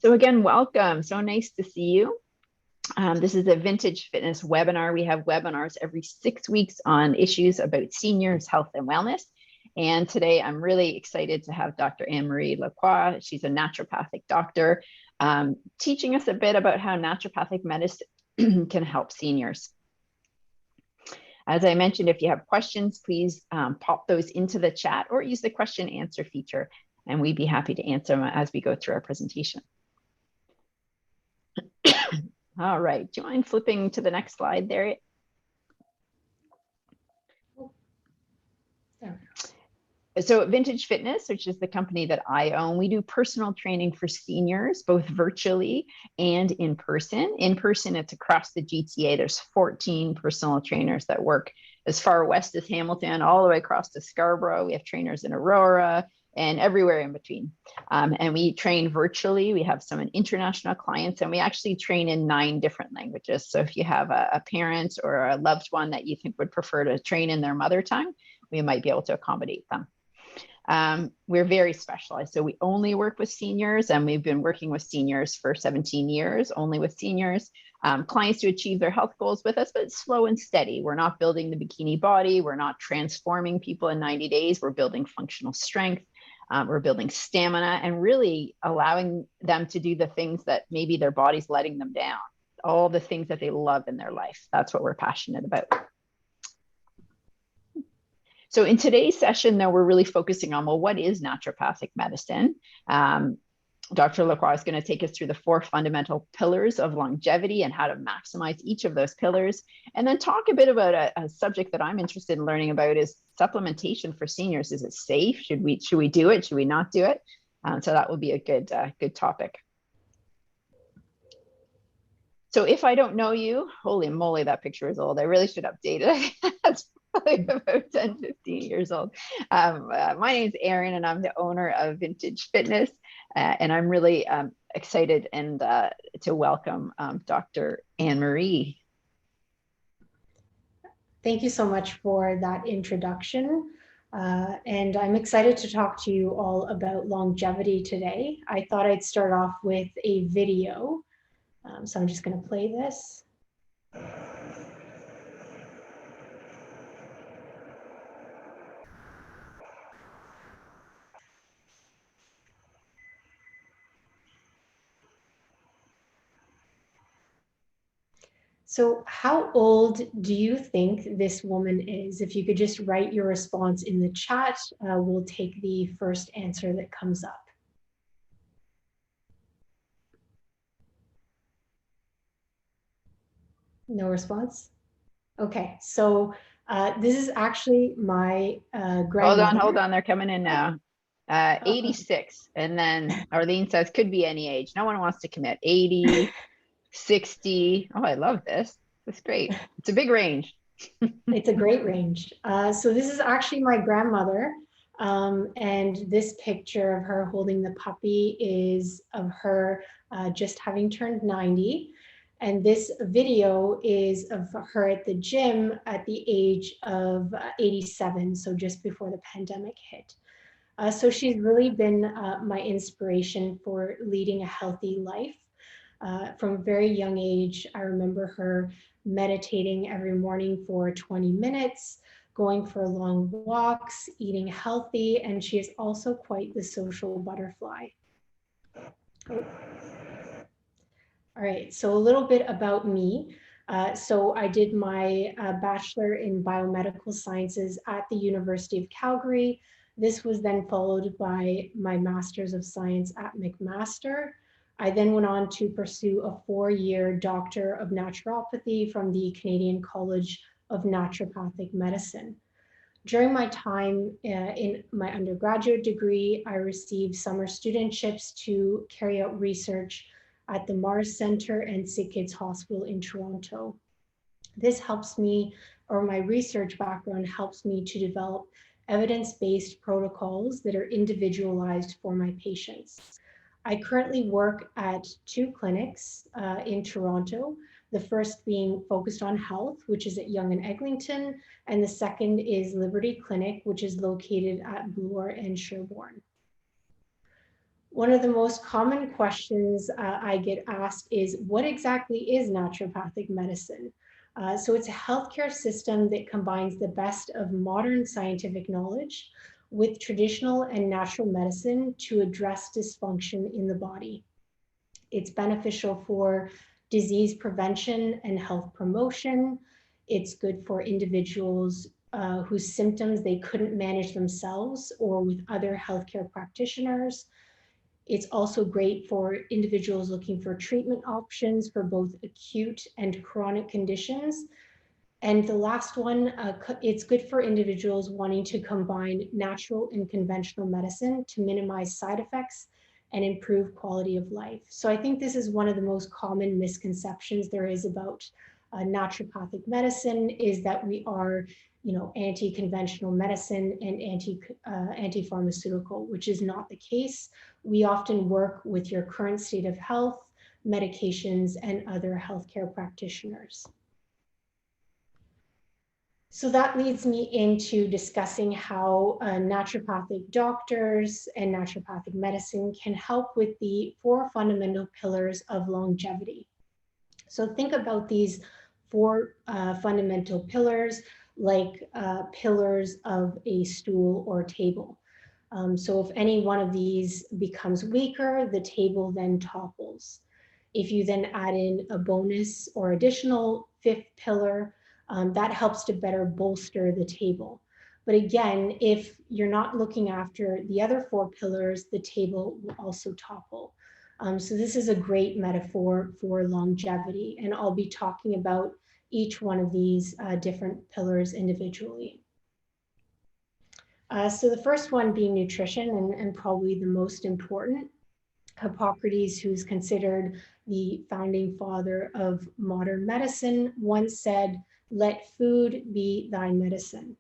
So again, welcome. So nice to see you. This is a Vintage Fitness webinar. We have webinars every 6 weeks on issues about seniors, health, and wellness. And today I'm really excited to have Dr. Anne-Marie Lacroix. She's a naturopathic doctor, teaching us a bit about how naturopathic medicine can help seniors. As I mentioned, if you have questions, please pop those into the chat or use the question answer feature, and we'd be happy to answer them as we go through our presentation. All right, do you mind flipping to the next slide there? So at Vintage Fitness, which is the company that I own, we do personal training for seniors, both virtually and in person. In person, it's across the GTA. There's 14 personal trainers that work as far west as Hamilton, all the way across to Scarborough. We have trainers in Aurora and everywhere in between. And we train virtually. We have some international clients, and we actually train in 9 different languages. So if you have a parent or a loved one that you think would prefer to train in their mother tongue, we might be able to accommodate them. We're very specialized. So we only work with seniors, and we've been working with seniors for 17 years, only with seniors. Clients to achieve their health goals with us, but it's slow and steady. We're not building the bikini body. We're not transforming people in 90 days. We're building functional strength. We're building stamina and really allowing them to do the things that maybe their body's letting them down, all the things that they love in their life. That's what we're passionate about. So in today's session, though, we're really focusing on, well, what is naturopathic medicine? Dr. Lacroix is going to take us through the 4 fundamental pillars of longevity and how to maximize each of those pillars, and then talk a bit about a subject that I'm interested in learning about is supplementation for seniors. Is it safe? Should we do it? Should we not do it? So that will be a good topic. So if I don't know you, holy moly, that picture is old. I really should update it. That's probably about 10, 15 years old. My name is Erin, and I'm the owner of Vintage Fitness. And I'm really excited and to welcome Dr. Anne-Marie. Thank you so much for that introduction. And I'm excited to talk to you all about longevity today. I thought I'd start off with a video. So I'm just going to play this. So how old do you think this woman is? If you could just write your response in the chat, we'll take the first answer that comes up. No response? Okay, so this is actually my grandmother. Hold on, they're coming in now. 86, and then Arlene says could be any age. No one wants to commit. 80, 60. Oh, I love this. That's great. It's a big range. It's a great range. So this is actually my grandmother. And this picture of her holding the puppy is of her just having turned 90. And this video is of her at the gym at the age of 87, so just before the pandemic hit. So she's really been my inspiration for leading a healthy life. From a very young age, I remember her meditating every morning for 20 minutes, going for long walks, eating healthy, and she is also quite the social butterfly. Oh. All right, so a little bit about me. So I did my bachelor in biomedical sciences at the University of Calgary. This was then followed by my master's of science at McMaster. I then went on to pursue a 4-year Doctor of Naturopathy from the Canadian College of Naturopathic Medicine. During my time in my undergraduate degree, I received summer studentships to carry out research at the Mars Center and Sick Kids Hospital in Toronto. This helps me, or my research background helps me to develop evidence-based protocols that are individualized for my patients. I currently work at 2 clinics in Toronto, the first being focused on health, which is at Yonge and Eglinton, and the second is Liberty Clinic, which is located at Bloor and Sherbourne. One of the most common questions I get asked is, what exactly is naturopathic medicine? So it's a healthcare system that combines the best of modern scientific knowledge with traditional and natural medicine to address dysfunction in the body. It's beneficial for disease prevention and health promotion. It's good for individuals whose symptoms they couldn't manage themselves or with other healthcare practitioners. It's also great for individuals looking for treatment options for both acute and chronic conditions. And the last one, it's good for individuals wanting to combine natural and conventional medicine to minimize side effects and improve quality of life. So I think this is one of the most common misconceptions there is about naturopathic medicine, is that we are, anti-conventional medicine and anti-pharmaceutical, which is not the case. We often work with your current state of health, medications, and other healthcare practitioners. So that leads me into discussing how naturopathic doctors and naturopathic medicine can help with the 4 fundamental pillars of longevity. So think about these 4 fundamental pillars like pillars of a stool or table. So if any one of these becomes weaker, the table then topples. If you then add in a bonus or additional 5th pillar, that helps to better bolster the table. But again, if you're not looking after the other 4 pillars, the table will also topple. So this is a great metaphor for longevity, and I'll be talking about each one of these different pillars individually. So the first one being nutrition, and probably the most important. Hippocrates, who's considered the founding father of modern medicine, once said, "Let food be thy medicine."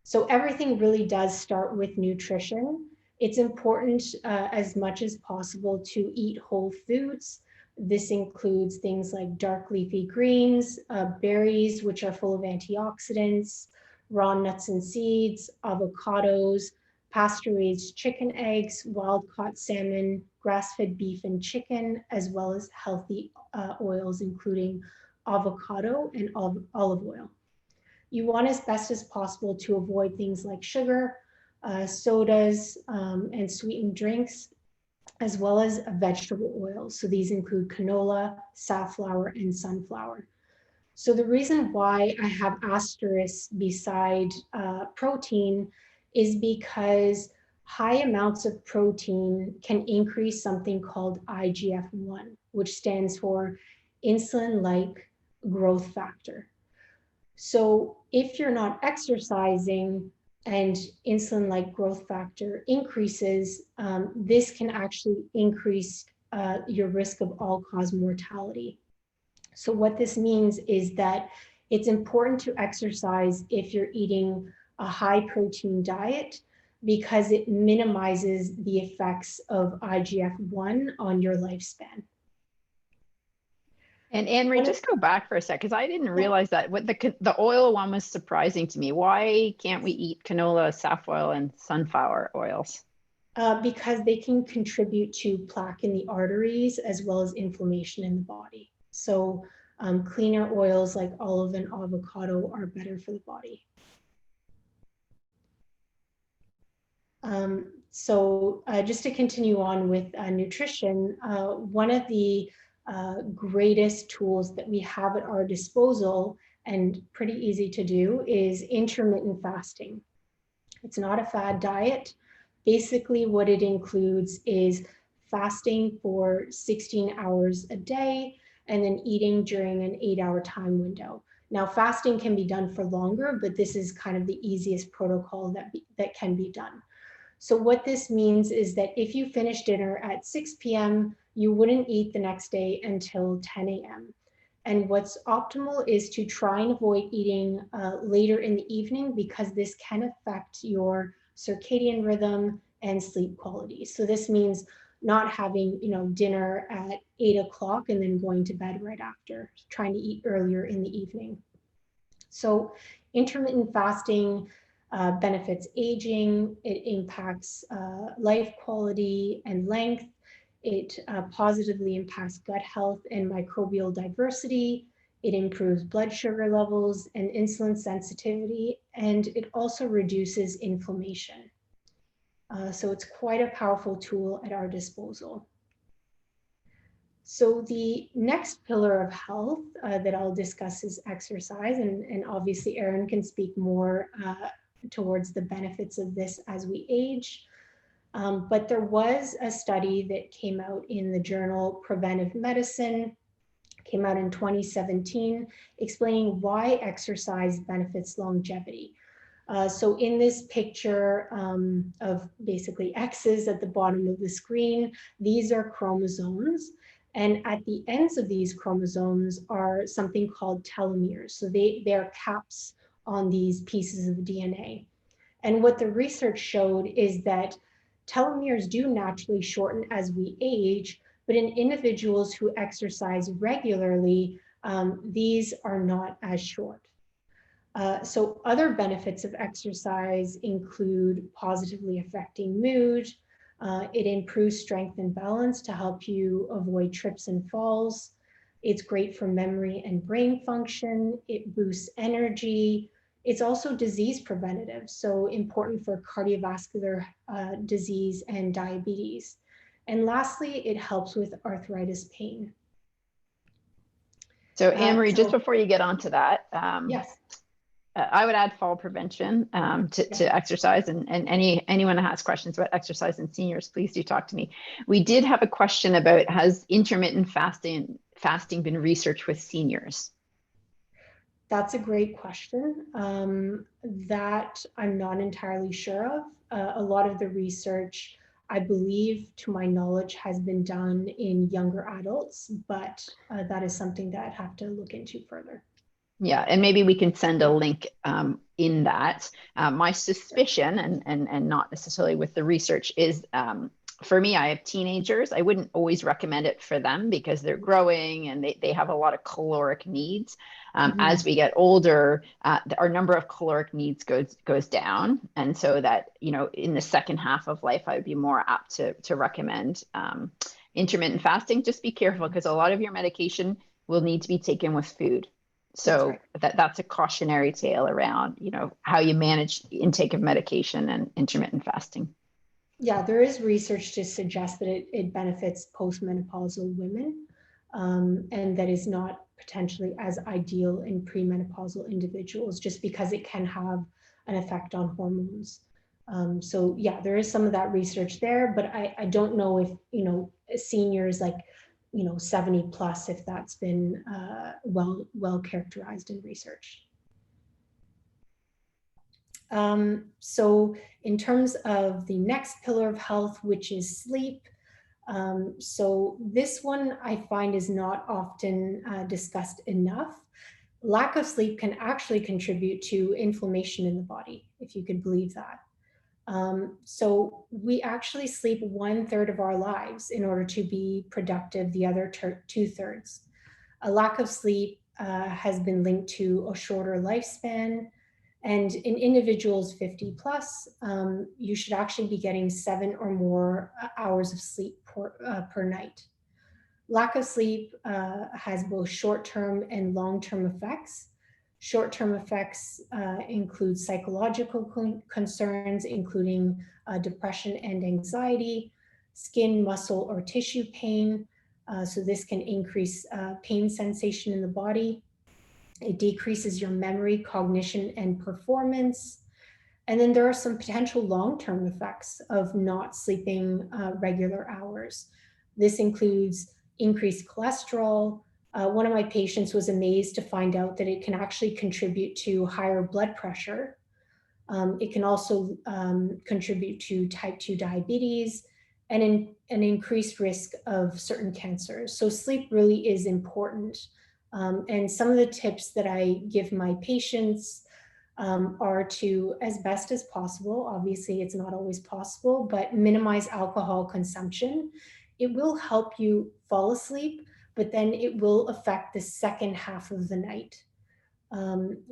So everything really does start with nutrition. It's important as much as possible to eat whole foods. This includes things like dark leafy greens, berries, which are full of antioxidants, raw nuts and seeds, avocados, pasture-raised chicken eggs, wild-caught salmon, grass-fed beef and chicken, as well as healthy oils, including avocado and olive oil. You want as best as possible to avoid things like sugar, sodas, and sweetened drinks, as well as vegetable oils. So these include canola, safflower, and sunflower. So the reason why I have asterisks beside protein is because high amounts of protein can increase something called IGF-1, which stands for insulin-like growth factor. So if you're not exercising and insulin-like growth factor increases, this can actually increase your risk of all-cause mortality. So what this means is that it's important to exercise if you're eating a high protein diet, because it minimizes the effects of IGF-1 on your lifespan. And Anne-Marie, just go back for a sec, because I didn't realize that what the oil one was surprising to me. Why can't we eat canola, safflower, and sunflower oils? Because they can contribute to plaque in the arteries as well as inflammation in the body. So cleaner oils like olive and avocado are better for the body. So just to continue on with nutrition, one of the greatest tools that we have at our disposal, and pretty easy to do, is intermittent fasting. It's not a fad diet. Basically, what it includes is fasting for 16 hours a day and then eating during an 8-hour time window. Now, fasting can be done for longer, but this is kind of the easiest protocol that can be done. So what this means is that if you finish dinner at 6 p.m., you wouldn't eat the next day until 10 a.m. And what's optimal is to try and avoid eating later in the evening, because this can affect your circadian rhythm and sleep quality. So this means not having, dinner at 8 o'clock and then going to bed right after, trying to eat earlier in the evening. So intermittent fasting benefits aging, it impacts life quality and length, it positively impacts gut health and microbial diversity, it improves blood sugar levels and insulin sensitivity, and it also reduces inflammation. So it's quite a powerful tool at our disposal. So the next pillar of health that I'll discuss is exercise, and obviously Erin can speak more towards the benefits of this as we age. But there was a study that came out in the journal Preventive Medicine, came out in 2017, explaining why exercise benefits longevity. So in this picture of basically X's at the bottom of the screen, these are chromosomes. And at the ends of these chromosomes are something called telomeres. So they are caps on these pieces of DNA. And what the research showed is that telomeres do naturally shorten as we age, but in individuals who exercise regularly, these are not as short. So other benefits of exercise include positively affecting mood. It improves strength and balance to help you avoid trips and falls. It's great for memory and brain function. It boosts energy. It's also disease preventative, so important for cardiovascular disease and diabetes. And lastly, it helps with arthritis pain. So Anne-Marie, just before you get onto that, yes. I would add fall prevention to exercise, and anyone that has questions about exercise in seniors, please do talk to me. We did have a question about, has intermittent fasting been researched with seniors? That's a great question that I'm not entirely sure of. A lot of the research, I believe, to my knowledge, has been done in younger adults, but that is something that I'd have to look into further. Yeah, and maybe we can send a link in that. My suspicion, and not necessarily with the research, is for me, I have teenagers. I wouldn't always recommend it for them because they're growing and they have a lot of caloric needs. As we get older, our number of caloric needs goes down. And so that, in the second half of life, I would be more apt to recommend intermittent fasting. Just be careful because a lot of your medication will need to be taken with food. So that's a cautionary tale around, how you manage intake of medication and intermittent fasting. Yeah, there is research to suggest that it benefits postmenopausal women, and that is not potentially as ideal in premenopausal individuals, just because it can have an effect on hormones. So yeah, there is some of that research there, but I don't know if, seniors like, 70 plus, if that's been well characterized in research. So in terms of the next pillar of health, which is sleep, so this one I find is not often discussed enough. Lack of sleep can actually contribute to inflammation in the body, if you could believe that. So we actually sleep 1/3 of our lives in order to be productive, the other 2/3. A lack of sleep has been linked to a shorter lifespan. And in individuals 50 plus, you should actually be getting 7 or more hours of sleep per night. Lack of sleep has both short-term and long-term effects. Short-term effects include psychological concerns, including depression and anxiety, skin, muscle, or tissue pain. So this can increase pain sensation in the body. It decreases your memory, cognition, and performance. And then there are some potential long-term effects of not sleeping regular hours. This includes increased cholesterol. One of my patients was amazed to find out that it can actually contribute to higher blood pressure. It can also contribute to type 2 diabetes and an increased risk of certain cancers. So sleep really is important. And some of the tips that I give my patients are to, as best as possible, obviously it's not always possible, but minimize alcohol consumption. It will help you fall asleep, but then it will affect the second half of the night.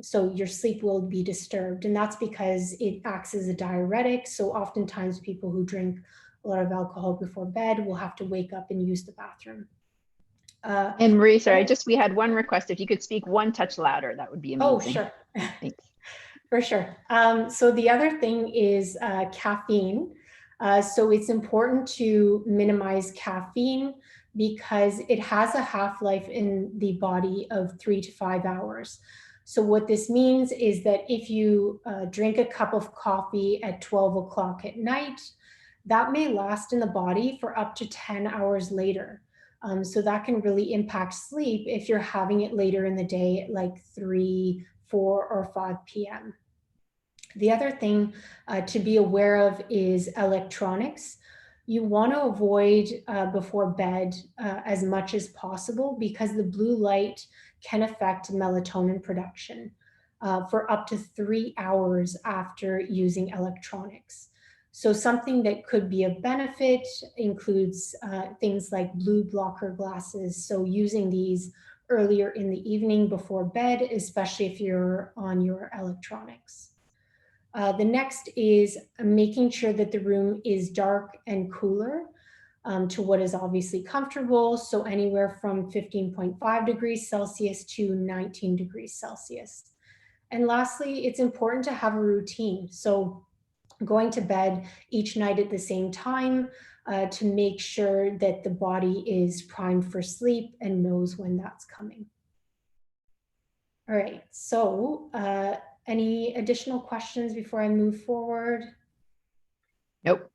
So your sleep will be disturbed, and that's because it acts as a diuretic. So oftentimes people who drink a lot of alcohol before bed will have to wake up and use the bathroom. And Marie, sorry, we had one request. If you could speak one touch louder, that would be amazing. Oh, sure. Thanks. For sure. So the other thing is caffeine. So it's important to minimize caffeine because it has a half-life in the body of 3 to 5 hours. So what this means is that if you drink a cup of coffee at 12 o'clock at night, that may last in the body for up to 10 hours later. So that can really impact sleep if you're having it later in the day at like 3, 4, or 5 p.m. The other thing to be aware of is electronics. You want to avoid before bed as much as possible because the blue light can affect melatonin production for up to 3 hours after using electronics. So something that could be a benefit includes things like blue blocker glasses. So using these earlier in the evening before bed, especially if you're on your electronics. The next is making sure that the room is dark and cooler to what is obviously comfortable. So anywhere from 15.5 degrees Celsius to 19 degrees Celsius. And lastly, it's important to have a routine. So going to bed each night at the same time to make sure that the body is primed for sleep and knows when that's coming. All right, so any additional questions before I move forward? Nope.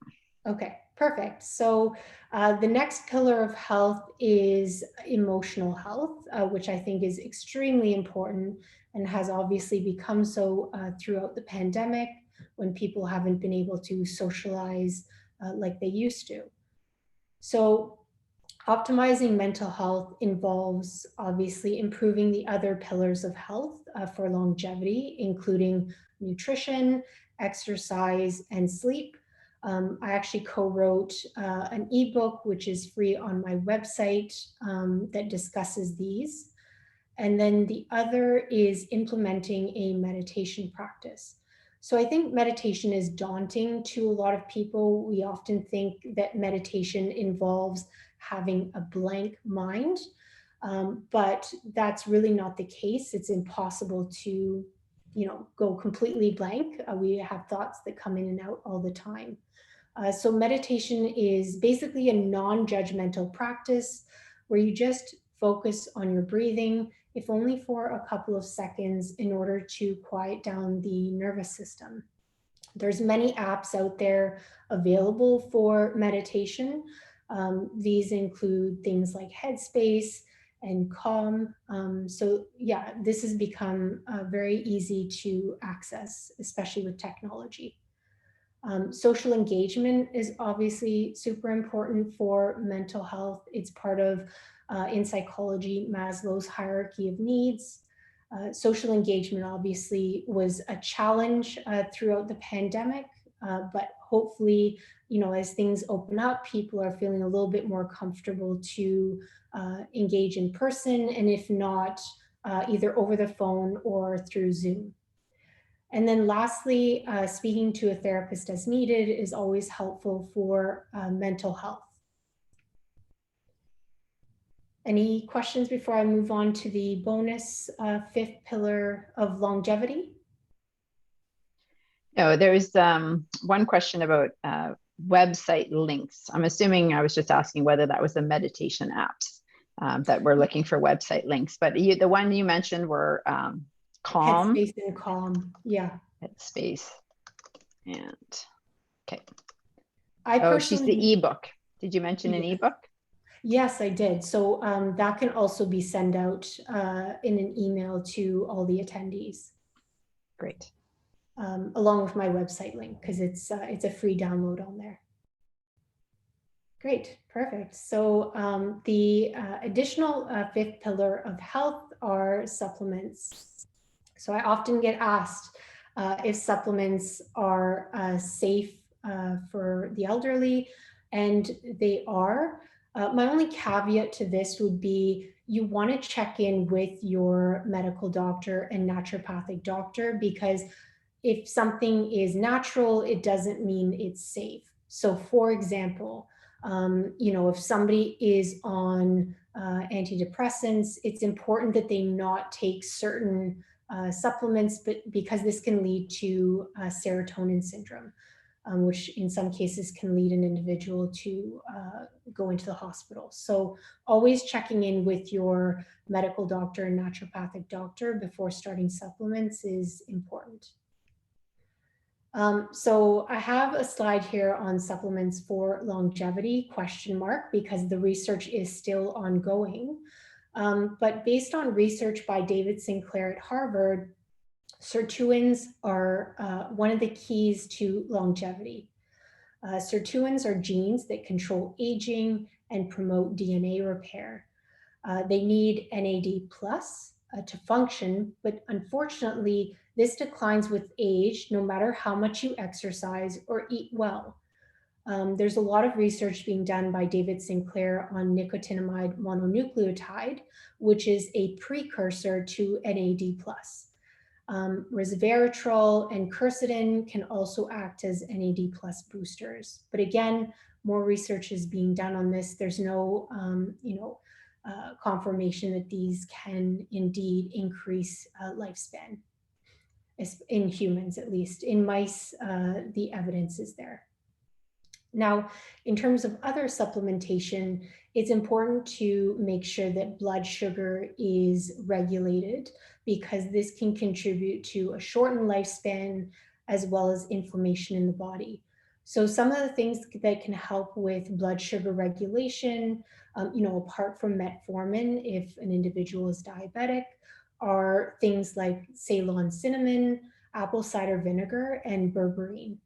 Okay, perfect. So the next pillar of health is emotional health, which I think is extremely important and has obviously become so throughout the pandemic when people haven't been able to socialize like they used to. So optimizing mental health involves obviously improving the other pillars of health for longevity, including nutrition, exercise, and sleep. I actually co-wrote an ebook, which is free on my website that discusses these. And then the other is implementing a meditation practice. So I think meditation is daunting to a lot of people. We often think that meditation involves having a blank mind, but that's really not the case. It's impossible to, go completely blank. We have thoughts that come in and out all the time. So meditation is basically a non-judgmental practice where you just focus on your breathing, if only for a couple of seconds, in order to quiet down the nervous system. There's many apps out there available for meditation. These include things like Headspace and Calm. So yeah, this has become very easy to access, especially with technology. Social engagement is obviously super important for mental health. It's part of, in psychology, Maslow's hierarchy of needs. Social engagement obviously was a challenge throughout the pandemic, but hopefully, as things open up, people are feeling a little bit more comfortable to engage in person, and if not, either over the phone or through Zoom. And then lastly, speaking to a therapist as needed is always helpful for mental health. Any questions before I move on to the bonus fifth pillar of longevity? No, there's one question about website links. I'm assuming I was just asking whether that was the meditation apps that we're looking for website links, but the one you mentioned were Calm. Headspace and Calm, yeah. Headspace and, okay. She's personally, the ebook. Did you mention an ebook? Yes, I did. So that can also be sent out in an email to all the attendees. Great. Along with my website link, because it's a free download on there. Great, perfect. So the additional fifth pillar of health are supplements. So I often get asked if supplements are safe for the elderly, and they are. My only caveat to this would be you want to check in with your medical doctor and naturopathic doctor, because if something is natural, it doesn't mean it's safe. So for example, if somebody is on antidepressants, it's important that they not take certain supplements, but because this can lead to serotonin syndrome, which in some cases can lead an individual to go into the hospital. So always checking in with your medical doctor and naturopathic doctor before starting supplements is important. So I have a slide here on supplements for longevity, because the research is still ongoing. But based on research by David Sinclair at Harvard, sirtuins are one of the keys to longevity. Sirtuins are genes that control aging and promote DNA repair. They need NAD plus to function, but unfortunately, this declines with age, no matter how much you exercise or eat well. There's a lot of research being done by David Sinclair on nicotinamide mononucleotide, which is a precursor to NAD plus. Resveratrol and quercetin can also act as NAD plus boosters. But again, more research is being done on this. There's no, confirmation that these can indeed increase lifespan, in humans at least. In mice, the evidence is there. Now, in terms of other supplementation, it's important to make sure that blood sugar is regulated, because this can contribute to a shortened lifespan as well as inflammation in the body. So some of the things that can help with blood sugar regulation, apart from metformin, if an individual is diabetic, are things like Ceylon cinnamon, apple cider vinegar, and berberine.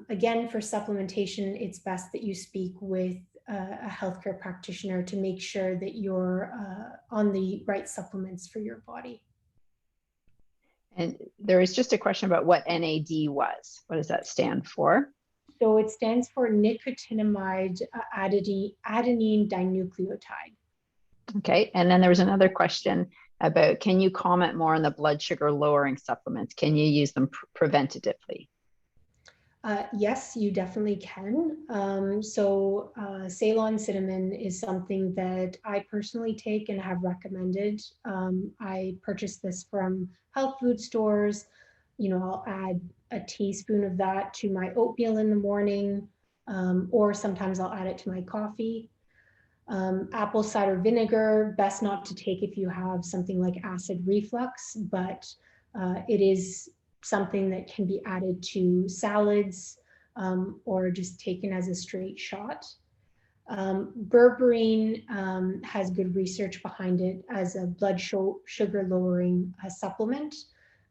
Again, for supplementation, it's best that you speak with a healthcare practitioner to make sure that you're on the right supplements for your body. And there was just a question about what NAD was. What does that stand for? So it stands for nicotinamide adenine dinucleotide. Okay, and then there was another question about, can you comment more on the blood sugar lowering supplements? Can you use them preventatively? Yes, you definitely can. Ceylon cinnamon is something that I personally take and have recommended. I purchased this from health food stores. I'll add a teaspoon of that to my oatmeal in the morning, or sometimes I'll add it to my coffee. Apple cider vinegar, best not to take if you have something like acid reflux, but it is something that can be added to salads, or just taken as a straight shot. Berberine has good research behind it as a blood sugar lowering supplement.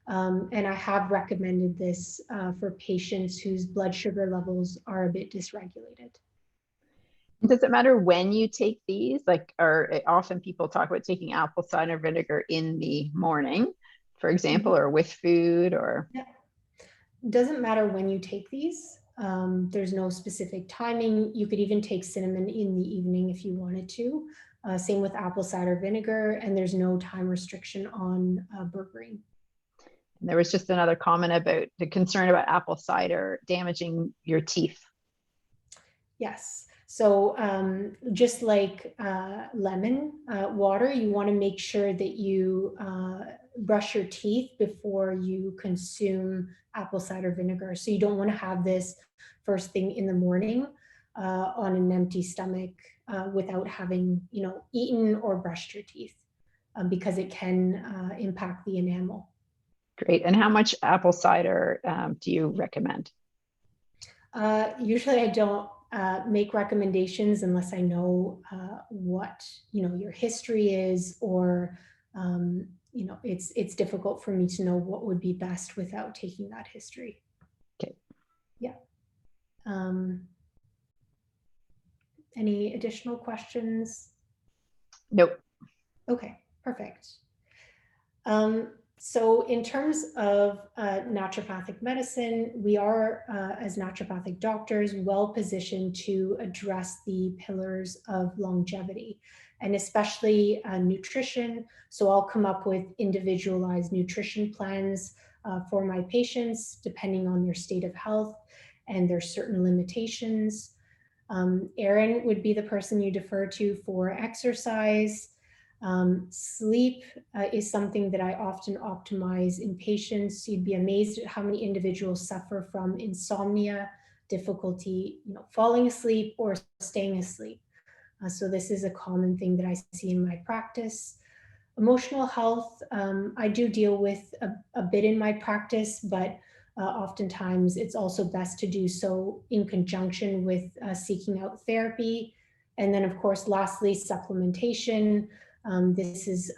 And I have recommended this for patients whose blood sugar levels are a bit dysregulated. Does it matter when you take these? Or often people talk about taking apple cider vinegar in the morning, for example, or with food, or? Yeah. Doesn't matter when you take these. There's no specific timing. You could even take cinnamon in the evening if you wanted to. Same with apple cider vinegar, and there's no time restriction on berberine. There was just another comment about the concern about apple cider damaging your teeth. Yes. So just like lemon water, you want to make sure that you brush your teeth before you consume apple cider vinegar. So you don't want to have this first thing in the morning on an empty stomach without having, eaten or brushed your teeth, because it can impact the enamel. Great. And how much apple cider do you recommend? Usually I don't make recommendations unless I know what your history is, or it's difficult for me to know what would be best without taking that history. Okay. Yeah. Any additional questions? Nope. Okay, perfect. So in terms of naturopathic medicine, we are, as naturopathic doctors, well positioned to address the pillars of longevity, and especially nutrition. So I'll come up with individualized nutrition plans for my patients, depending on their state of health and their certain limitations. Erin would be the person you defer to for exercise. Sleep is something that I often optimize in patients. You'd be amazed at how many individuals suffer from insomnia, difficulty, falling asleep or staying asleep. So this is a common thing that I see in my practice. Emotional health, I do deal with a bit in my practice, but oftentimes it's also best to do so in conjunction with seeking out therapy. And then, of course, lastly, supplementation. This is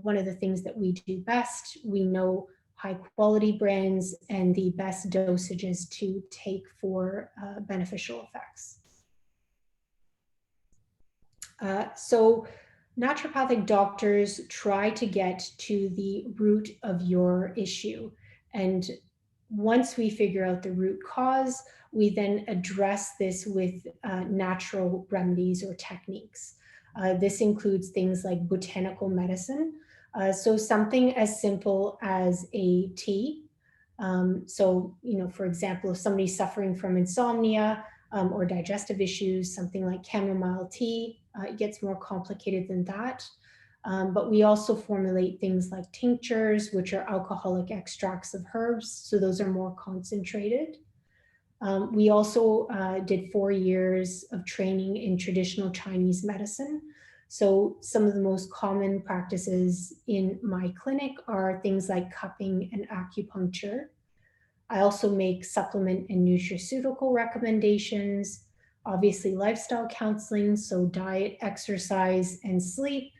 one of the things that we do best. We know high quality brands and the best dosages to take for beneficial effects. So naturopathic doctors try to get to the root of your issue. And once we figure out the root cause, we then address this with natural remedies or techniques. This includes things like botanical medicine. So something as simple as a tea. For example, if somebody's suffering from insomnia or digestive issues, something like chamomile tea, it gets more complicated than that. But we also formulate things like tinctures, which are alcoholic extracts of herbs. So those are more concentrated. We also did 4 years of training in traditional Chinese medicine. So some of the most common practices in my clinic are things like cupping and acupuncture. I also make supplement and nutraceutical recommendations, obviously lifestyle counseling, so diet, exercise, and sleep.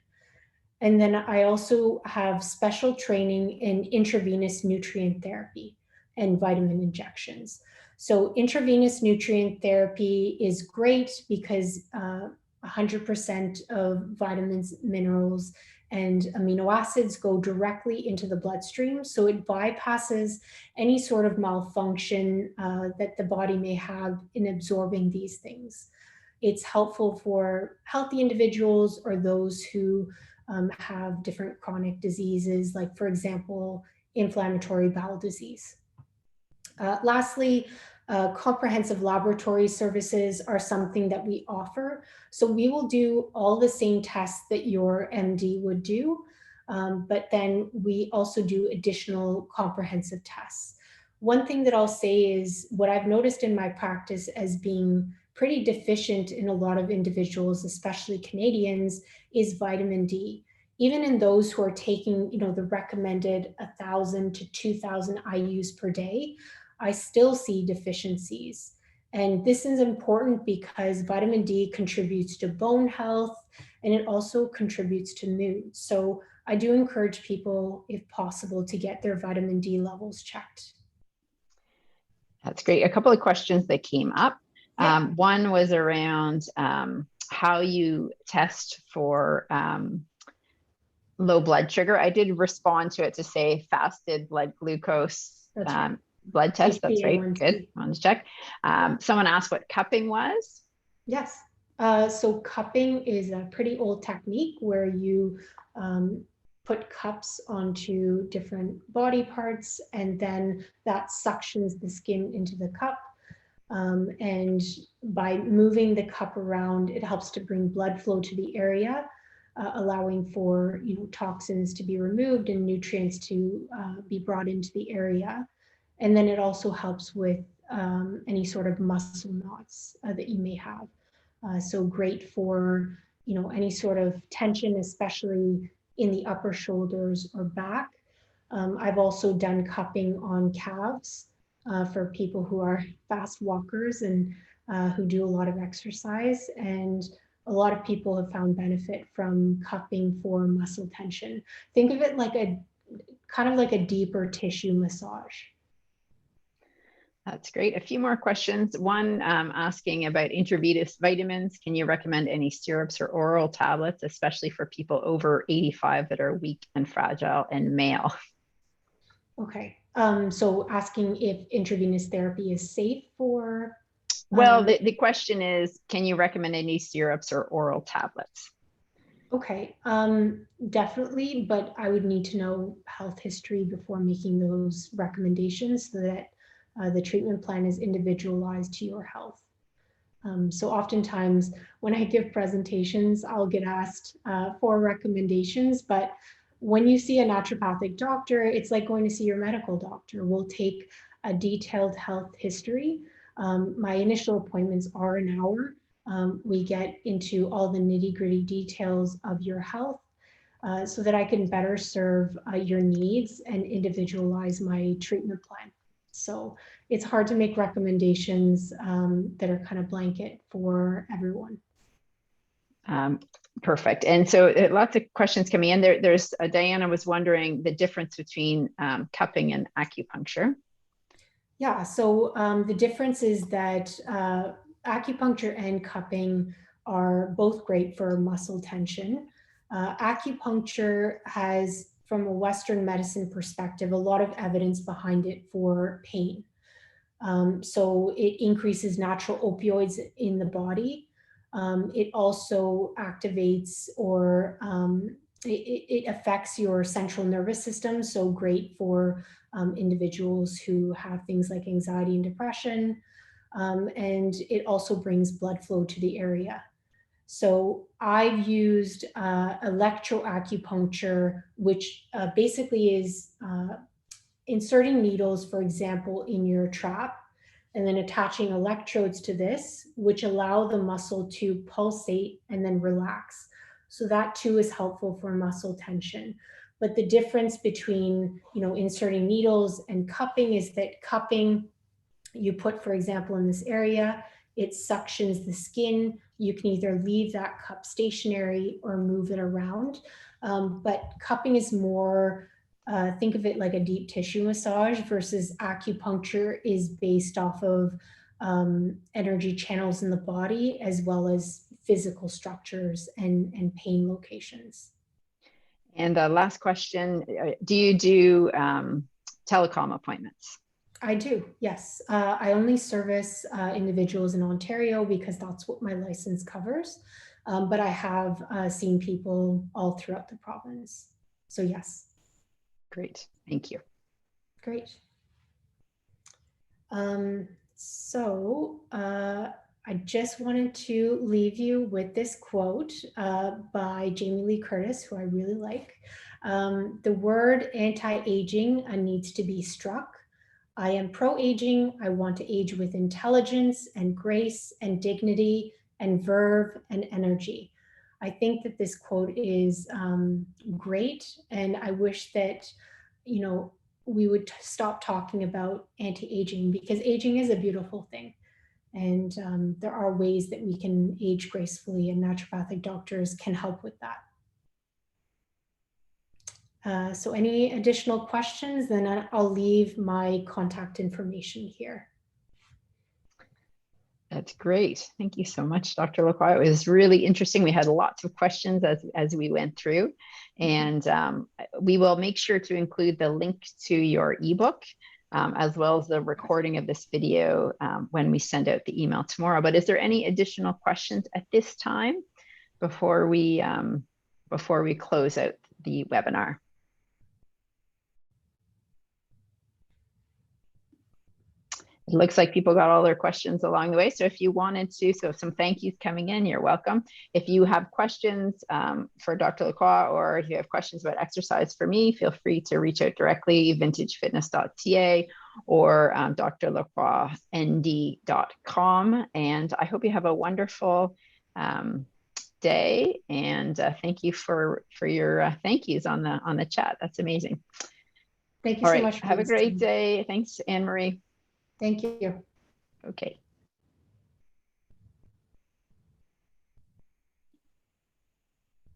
And then I also have special training in intravenous nutrient therapy and vitamin injections. So intravenous nutrient therapy is great because 100% of vitamins, minerals, and amino acids go directly into the bloodstream. So it bypasses any sort of malfunction that the body may have in absorbing these things. It's helpful for healthy individuals or those who have different chronic diseases, like, for example, inflammatory bowel disease. Lastly, comprehensive laboratory services are something that we offer. So we will do all the same tests that your MD would do, but then we also do additional comprehensive tests. One thing that I'll say is what I've noticed in my practice as being pretty deficient in a lot of individuals, especially Canadians, is vitamin D. Even in those who are taking, the recommended 1,000 to 2,000 IUs per day, I still see deficiencies. And this is important because vitamin D contributes to bone health and it also contributes to mood. So I do encourage people, if possible, to get their vitamin D levels checked. That's great. A couple of questions that came up. Yeah. One was around how you test for low blood sugar. I did respond to it to say fasted blood glucose blood test. That's right. Good. I wanted to check. Someone asked what cupping was. Yes. So cupping is a pretty old technique where you put cups onto different body parts and then that suctions the skin into the cup. And by moving the cup around, it helps to bring blood flow to the area, allowing for toxins to be removed and nutrients to be brought into the area. And then it also helps with any sort of muscle knots that you may have. So great for any sort of tension, especially in the upper shoulders or back. I've also done cupping on calves for people who are fast walkers and who do a lot of exercise. And a lot of people have found benefit from cupping for muscle tension. Think of it like kind of like a deeper tissue massage. That's great. A few more questions. One asking about intravenous vitamins. Can you recommend any syrups or oral tablets, especially for people over 85 that are weak and fragile and male? Okay. So asking if intravenous therapy is safe for. Well, the question is, can you recommend any syrups or oral tablets? Okay, definitely, but I would need to know health history before making those recommendations so that the treatment plan is individualized to your health. So oftentimes when I give presentations, I'll get asked for recommendations, but when you see a naturopathic doctor, it's like going to see your medical doctor. We'll take a detailed health history. My initial appointments are an hour. We get into all the nitty-gritty details of your health so that I can better serve your needs and individualize my treatment plan. So it's hard to make recommendations that are kind of blanket for everyone. Perfect. And so lots of questions coming in. There's Diana was wondering the difference between cupping and acupuncture. Yeah, so the difference is that acupuncture and cupping are both great for muscle tension. Acupuncture has, from a Western medicine perspective, a lot of evidence behind it for pain. So it increases natural opioids in the body. It also activates or it affects your central nervous system. So great for individuals who have things like anxiety and depression. And it also brings blood flow to the area. So I've used electroacupuncture, which basically is inserting needles, for example, in your trap, and then attaching electrodes to this, which allow the muscle to pulsate and then relax. So that too is helpful for muscle tension. But the difference between, inserting needles and cupping is that cupping, you put, for example, in this area, it suctions the skin. You can either leave that cup stationary or move it around. But cupping is more, think of it like a deep tissue massage versus acupuncture is based off of energy channels in the body as well as physical structures and pain locations. And the last question, do you do telecom appointments? I do, yes. I only service individuals in Ontario because that's what my license covers. But I have seen people all throughout the province. So yes. Great, thank you. Great. I just wanted to leave you with this quote by Jamie Lee Curtis, who I really like. The word anti-aging needs to be struck. I am pro-aging. I want to age with intelligence and grace and dignity and verve and energy. I think that this quote is great, and I wish that, we would stop talking about anti-aging because aging is a beautiful thing. And there are ways that we can age gracefully, and naturopathic doctors can help with that. So any additional questions, then I'll leave my contact information here. That's great. Thank you so much, Dr. Lacroix. It was really interesting. We had lots of questions as we went through, and we will make sure to include the link to your ebook as well as the recording of this video when we send out the email tomorrow. But is there any additional questions at this time before we close out the webinar? It looks like people got all their questions along the way. So if you wanted to, so some thank yous coming in, you're welcome. If you have questions for Dr. Lacroix, or if you have questions about exercise for me, feel free to reach out directly, vintagefitness.ca or drlacroixnd.com. And I hope you have a wonderful day. And thank you for your thank yous on the chat. That's amazing. Thank you so much. Have a great day. Thanks, Anne-Marie. Thank you. Okay.